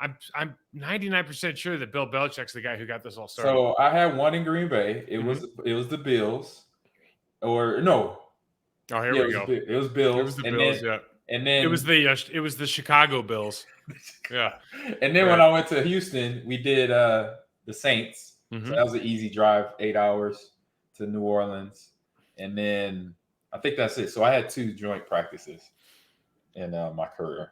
I'm 99% sure that Bill Belichick's the guy who got this all started. So I had one in Green Bay. It Mhm. was the Bills, or no, Oh, here yeah, we go. it was It was Bills, the and Bills, yeah. It then was the Chicago Bills. Yeah. and then when Right. I went to Houston, we did the Saints. So Mhm. that was an easy drive, 8 hours to New Orleans, and then I think that's it. So I had 2 joint practices in my career.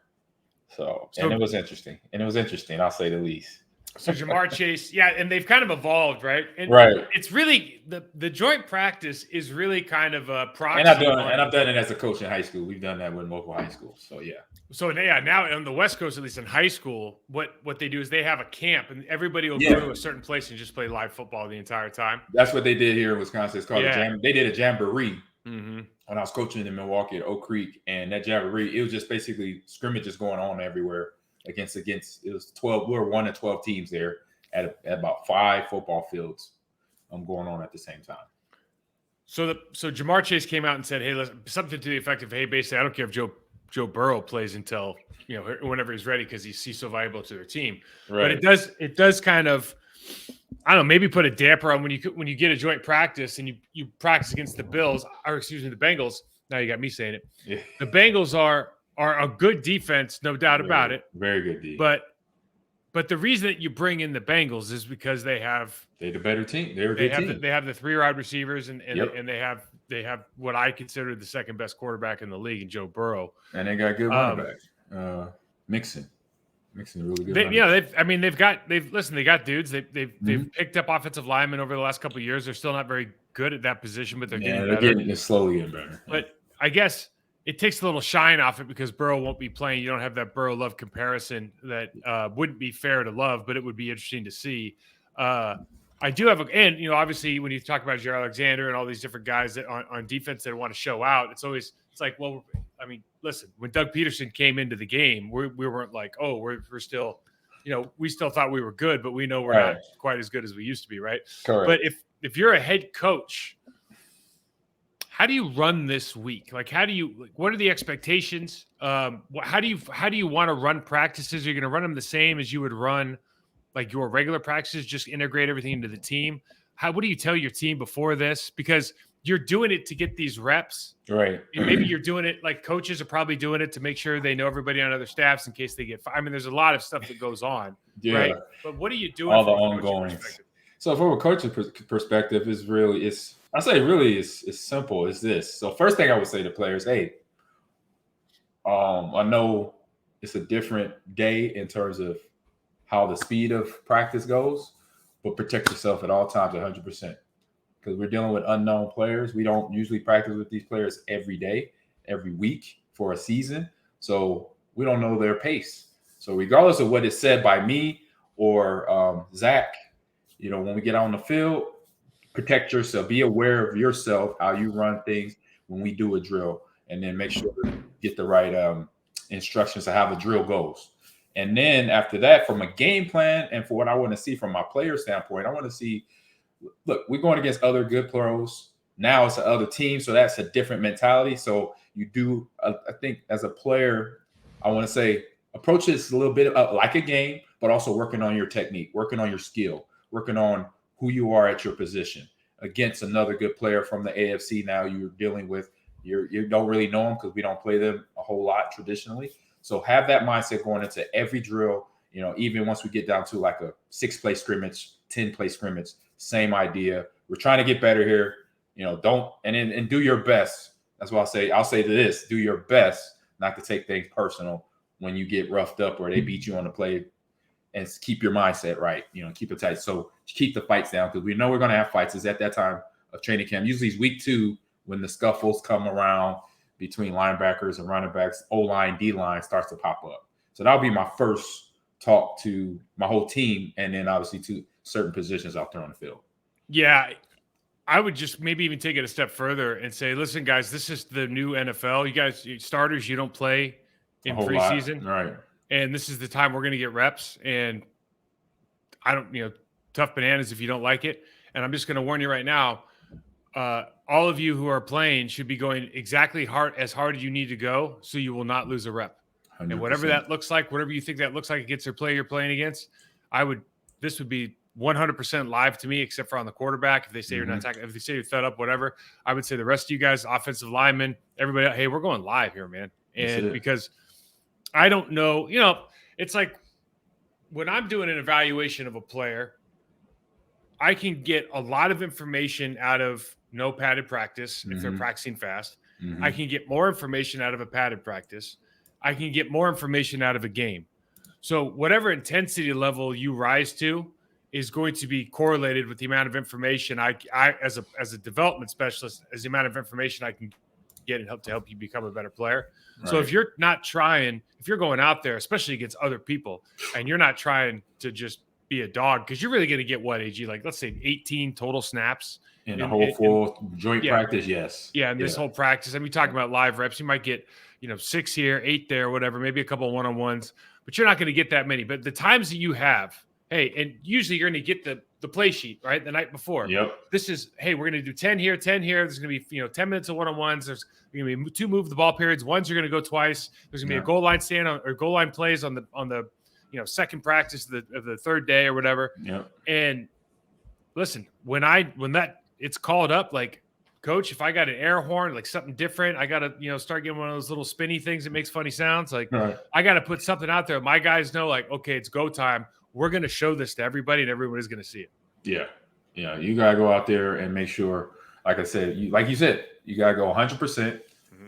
So and So it was interesting. I'll say the least. So Ja'Marr Chase, yeah, and they've kind of evolved, right? And Right. it's really the joint practice is really kind of a And proxy I've on. done it as a coach in high school. We've done that with multiple high schools. So yeah. So yeah, now on the West Coast, at least in high school, what they do is they have a camp, and everybody will go Yeah. to a certain place and just play live football the entire time. That's what they did here in Wisconsin. It's called a Yeah. jam. They did a jamboree Hmm. when I was coaching in Milwaukee at Oak Creek, and that jamboree, it was just basically scrimmages going on everywhere against. It was 12. We were 1 to 12 teams there at about 5 football fields, going on at the same time. So Ja'Marr Chase came out and said, "Hey, listen, something to the effect of, hey, basically, I don't care if Joe Burrow plays until whenever he's ready because he's so valuable to their team." But Right. it does kind of, I don't know, maybe put a damper on when you get a joint practice and you practice against the Bills, or excuse me, the Bengals. Now you got me saying it. Yeah. The Bengals are a good defense, no doubt about it. Very good D. But the reason that you bring in the Bengals is because they're the better team. They're a good team. They have the 3 wide receivers and Yep. they have what I consider the second best quarterback in the league in Joe Burrow. And they got good running backs. Mixon, really good. They got dudes. They've picked up offensive linemen over the last couple of years. They're still not very good at that position, but they're getting better. They're slowly getting better. But I guess it takes a little shine off it because Burrow won't be playing. You don't have that Burrow Love comparison that wouldn't be fair to Love, but it would be interesting to see. I do have and obviously when you talk about Jaire Alexander and all these different guys that on defense that want to show out, it's like, well, I mean, listen, when Doug Peterson came into the game, we weren't like, oh, we're still, we still thought we were good, but we know we're not quite as good as we used to be, right? Correct. But if you're a head coach, how do you run this week? Like, what are the expectations? How do you want to run practices? Are you going to run them the same as you would run like your regular practices, just integrate everything into the team? What do you tell your team before this? Because you're doing it to get these reps. Right. And maybe you're doing it like coaches are probably doing it to make sure they know everybody on other staffs in case they get fired. I mean, there's a lot of stuff that goes on. Yeah. Right. But what are you doing? All the ongoing. So from a coaching perspective, it's simple. It's this. So first thing I would say to players, hey, I know it's a different day in terms of how the speed of practice goes, but protect yourself at all times 100%. Because we're dealing with unknown players. We don't usually practice with these players every day, every week for a season. So we don't know their pace. So regardless of what is said by me or Zach, when we get on the field, protect yourself. Be aware of yourself, how you run things when we do a drill, and then make sure to get the right instructions of how the drill goes. And then after that, from a game plan and for what I want to see from my player standpoint, I want to see, look, we're going against other good pros. Now it's another team, so that's a different mentality. So you do, I think as a player, I want to say approach this a little bit like a game, but also working on your technique, working on your skill, working on who you are at your position against another good player from the AFC. Now you're dealing with, you don't really know them because we don't play them a whole lot traditionally. So have that mindset going into every drill, even once we get down to like a 6-play scrimmage, 10-play scrimmage, same idea. We're trying to get better here. Don't and do your best. That's what I'll say to this, do your best not to take things personal when you get roughed up or they beat you on the play, and keep your mindset right, keep it tight. So keep the fights down because we know we're going to have fights. It's at that time of training camp. Usually it's week 2 when the scuffles come around between linebackers and running backs, O-line, D-line starts to pop up. So that'll be my first talk to my whole team, and then obviously to certain positions out there on the field. Yeah, I would just maybe even take it a step further and say, listen, guys, this is the new NFL. You guys, starters, you don't play in preseason. Right. And this is the time we're going to get reps. And I don't, tough bananas if you don't like it. And I'm just going to warn you right now, all of you who are playing should be going exactly as hard as you need to go so you will not lose a rep. And whatever 100%. that looks like, whatever you think that looks like against their player you're playing against, this would be 100% live to me, except for on the quarterback. If they say you're not attacking, if they say you're fed up, whatever, I would say the rest of you guys, offensive linemen, everybody, hey, we're going live here, man. And because I don't know, it's like when I'm doing an evaluation of a player, I can get a lot of information out of no padded practice if they're practicing fast. I can get more information out of a padded practice. I can get more information out of a game. So whatever intensity level you rise to is going to be correlated with the amount of information I as a development specialist, as the amount of information I can get and help you become a better player. Right. So if you're not trying, if you're going out there, especially against other people, and you're not trying to just be a dog, because you're really going to get what, AG? Like, let's say 18 total snaps. In the whole full joint practice, yes. Yeah, and this whole practice. I mean, talking about live reps, you might get, 6 here, 8 there, whatever, maybe a couple of one-on-ones, but you're not going to get that many. But the times that you have, hey, and usually you're going to get the play sheet, right, the night before. Yep. This is, hey, we're going to do 10 here, 10 here. There's going to be, 10 minutes of one-on-ones. There's going to be 2 move the ball periods. One's you're going to go twice. There's going to be a goal line stand or goal line plays on the second practice of the third day or whatever. Yep. And listen, when it's called up, like, coach, if I got an air horn, like something different, I got to, start getting one of those little spinny things that makes funny sounds. Like, I got to put something out there. My guys know, like, okay, it's go time. We're going to show this to everybody, and everybody's going to see it. Yeah. Yeah. You got to go out there and make sure, like I said, you got to go 100%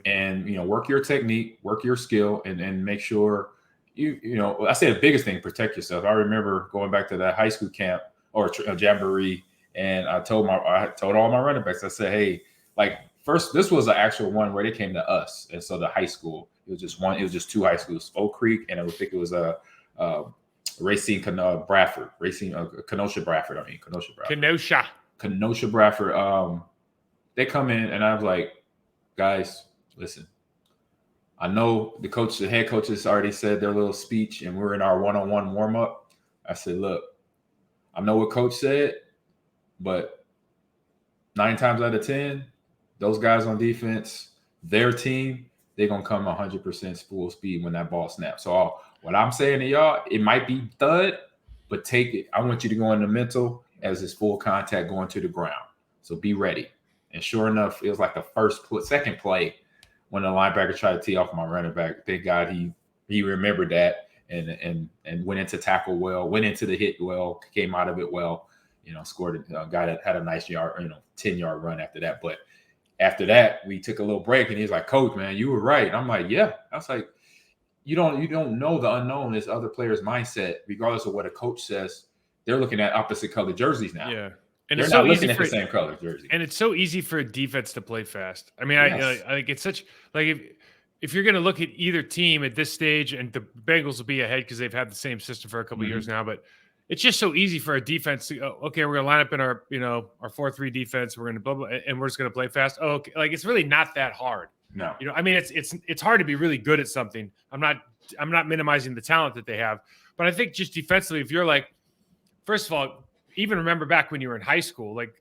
and, work your technique, work your skill, and make sure I say the biggest thing, protect yourself. I remember going back to that high school camp or jamboree, and I told all my running backs, I said, hey, like, first, this was an actual one where they came to us. And so the high school, it was just 2 high schools, Oak Creek, and I think it was Racine Bradford. Kenosha Bradford. Kenosha Bradford. They come in, and I was like, guys, listen, I know the head coaches already said their little speech, and we're in our one-on-one warm-up. I said, look, I know what coach said, but 9 times out of 10, those guys on defense, their team, they're going to come 100% full speed when that ball snaps. So what I'm saying to y'all, it might be thud, but take it. I want you to go in the mental as it's full contact going to the ground. So be ready. And sure enough, it was like the second play when the linebacker tried to tee off my running back. Thank God he remembered that and went into tackle well, went into the hit well, came out of it well. Scored a guy that had a nice 10-yard run after that. But after that, we took a little break, and he's like, Coach, man, you were right. And I'm like, yeah. I was like, you don't know the unknown is other players' mindset, regardless of what a coach says. They're looking at opposite colored jerseys now. Yeah. And they're not looking at the same color jersey. And it's so easy for a defense to play fast. I mean, I think it's such like if you're going to look at either team at this stage, and the Bengals will be ahead because they've had the same system for a couple of years now, but it's just so easy for a defense to go, okay, we're going to line up in our, our 4-3 defense. We're going to blah, blah, and we're just going to play fast. Oh, okay. Like, it's really not that hard. No. I mean, it's hard to be really good at something. I'm not minimizing the talent that they have, but I think just defensively, if you're like, first of all, even remember back when you were in high school, like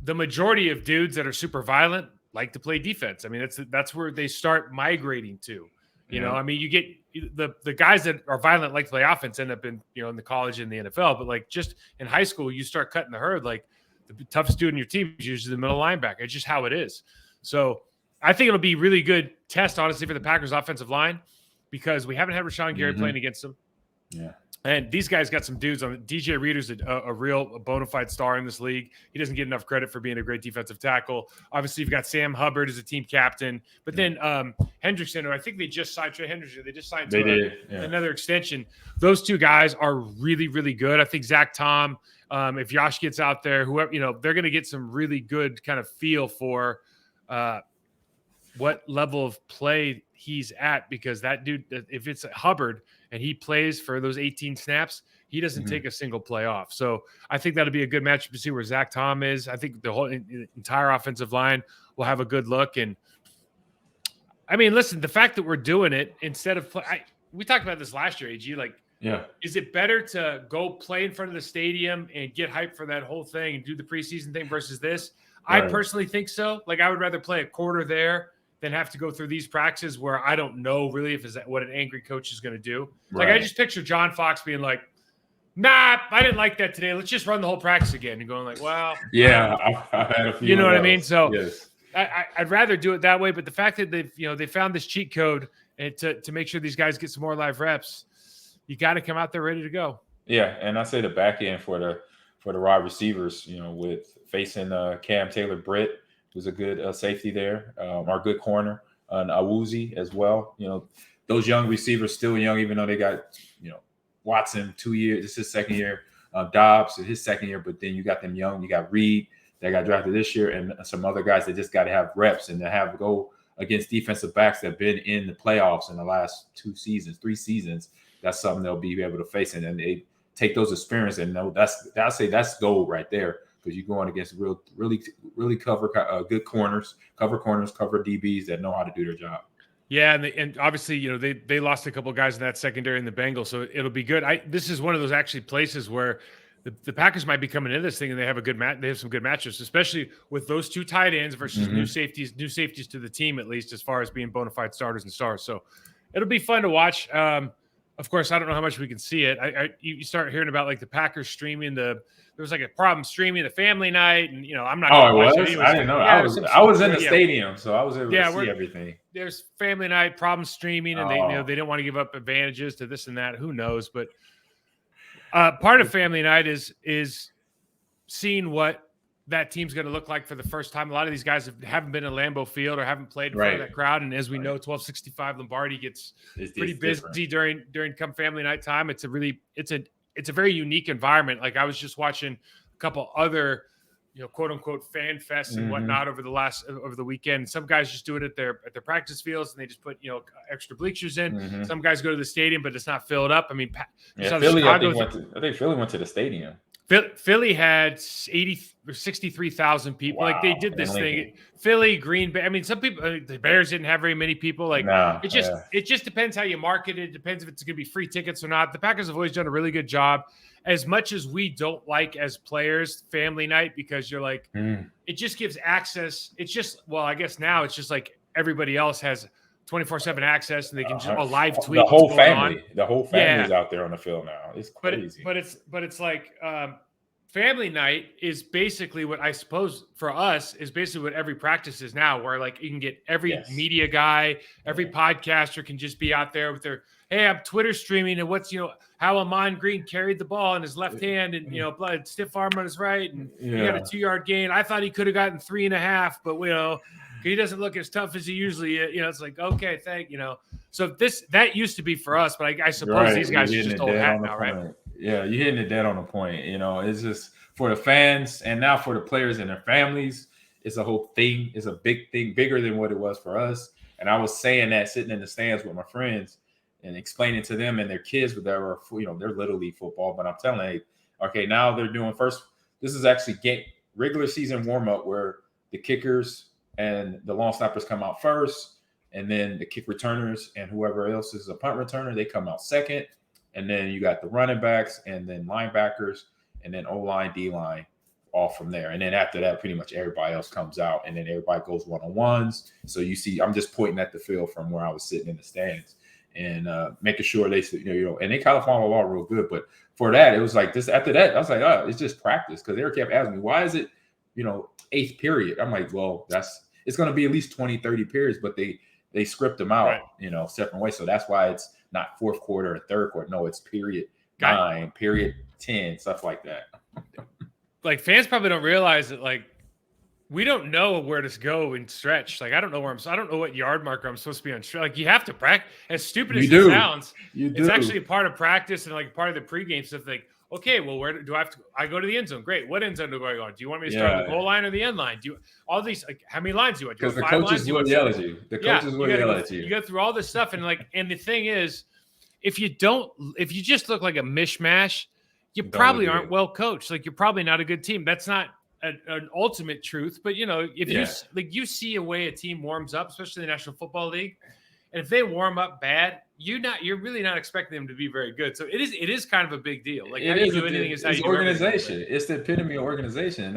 the majority of dudes that are super violent like to play defense. I mean, that's where they start migrating to. I mean, you get the guys that are violent like to play offense end up in in the college and the NFL, but like just in high school, you start cutting the herd. Like the toughest dude in your team is usually the middle linebacker. It's just how it is. So I think it'll be really good test, honestly, for the Packers offensive line, because we haven't had Rashawn Gary playing against them. Yeah. And these guys got some dudes on. DJ Reader's a real bona fide star in this league. He doesn't get enough credit for being a great defensive tackle. Obviously, you've got Sam Hubbard as a team captain. But then Hendrickson, who I think they just signed Trey Hendrickson. They just signed another extension. Those 2 guys are really, really good. I think Zach Tom, if Josh gets out there, whoever, they're going to get some really good kind of feel for what level of play he's at, because that dude, if it's Hubbard and he plays for those 18 snaps, he doesn't take a single play off. So I think that'll be a good matchup to see where Zach Tom is. I think the whole entire offensive line will have a good look. And I mean, listen, the fact that we're doing it instead of we talked about this last year, AG, like, is it better to go play in front of the stadium and get hyped for that whole thing and do the preseason thing versus this? Right. I personally think so. Like, I would rather play a quarter there than have to go through these practices where I don't know really if is that what an angry coach is going to do. Like I just picture John Fox being like, "Nah, I didn't like that today. Let's just run the whole practice again." And going like, "Well, yeah, I've had a few. You know what I mean?" So yes. I'd rather do it that way. But the fact that they found this cheat code and to make sure these guys get some more live reps, you got to come out there ready to go. Yeah, and I say the back end for the wide receivers, with facing Cam Taylor-Britt, who's a good safety there, our good corner, and Awuzie as well. Those young receivers still young, even though they got Watson 2 years. This is his second year. Dobbs is his second year, but then you got them young. You got Reed that got drafted this year, and some other guys that just got to have reps and to have go against defensive backs that have been in the playoffs in the last 3 seasons. That's something they'll be able to face, and then they take those experience and know I'll say that's gold right there, because you're going against really cover good corners, cover DBs that know how to do their job. Yeah, and obviously, they lost a couple of guys in that secondary in the Bengals, so it'll be good. This is one of those actually places where the Packers might be coming into this thing and they have a good match. They have some good matchups, especially with those 2 tight ends versus new safeties to the team, at least as far as being bona fide starters and stars. So it'll be fun to watch. Of course, I don't know how much we can see it. You start hearing about like the Packers streaming there was like a problem streaming the family night, and I'm not. Oh, it was? I didn't know. Yeah, I was in the stadium, so I was able to see everything. There's family night problem streaming, and they don't want to give up advantages to this and that. Who knows? But part of family night is seeing what that team's going to look like for the first time. A lot of these guys haven't been in Lambeau Field or haven't played in front of that crowd. And as we know, 1265 Lombardi gets pretty busy during come family night time. It's a very unique environment. Like I was just watching a couple other, quote unquote fan fests and whatnot over the weekend. Some guys just do it at their practice fields and they just put, extra bleachers in. Some guys go to the stadium, but it's not filled up. I mean, Philly, I think Philly went to the stadium. Philly had 63,000 people. Wow. Like they did this thing. Philly, Green Bay. I mean, some people, the Bears didn't have very many people. Like it just depends how you market it. It depends if it's going to be free tickets or not. The Packers have always done a really good job. As much as we don't like as players family night, because you're like, it just gives access. It's just, I guess now it's just like everybody else has 24/7 access, and they can just a live tweet. The whole family is out there on the field now. It's crazy. But it's like family night is basically what I suppose for us is basically what every practice is now, where like you can get every media guy, every podcaster can just be out there with their, hey, I'm Twitter streaming and what's how Ahman Green carried the ball in his left hand and blood stiff arm on his right, and he got a 2-yard gain. I thought he could have gotten 3.5, but he doesn't look as tough as he usually is. It's like, okay, So that used to be for us, but I suppose these guys are just old hat now, right? Yeah, you're hitting it dead on the point. It's just for the fans and now for the players and their families, it's a whole thing. It's a big thing, bigger than what it was for us. And I was saying that sitting in the stands with my friends and explaining to them and their kids that were, they're Little League football. But I'm telling you, okay, now they're doing first. This is actually regular season warm up where the kickers and the long snappers come out first, and then the kick returners and whoever else is a punt returner, they come out second. And then you got the running backs and then linebackers and then O-line, D-line, all from there. And then after that, pretty much everybody else comes out and then everybody goes one-on-ones. So you see, I'm just pointing at the field from where I was sitting in the stands and making sure they, and they kind of follow along real good. But for that, it was like this. After that, I was like, oh, it's just practice. Because they kept asking me, why is it, 8th period? I'm like, well, it's going to be at least 20, 30 periods, but they script them out, separate ways. So that's why it's not 4th quarter or 3rd quarter. No, it's period 9, period 10, stuff like that. Like fans probably don't realize that, like, we don't know where to go and stretch. Like, I don't know I don't know what yard marker I'm supposed to be on. Like, you have to practice. As stupid as it sounds, it's actually a part of practice and like part of the pregame stuff. Like, okay, well, where do I have to? I go to the end zone. Great. What end zone do I go on? Do you want me to start on the goal line or the end line? Do you all these? Like, how many lines do you want? Because the coaches will yell at you. The coaches will yell at you. You go through all this stuff and the thing is, if you just look like a mishmash, you probably aren't well coached. Like, you're probably not a good team. That's not an ultimate truth, but if you see a way a team warms up, especially the National Football League, and if they warm up bad, you're really not expecting them to be very good. So it is kind of a big deal. Like, how you do anything is how you do organization. It's the epitome of organization.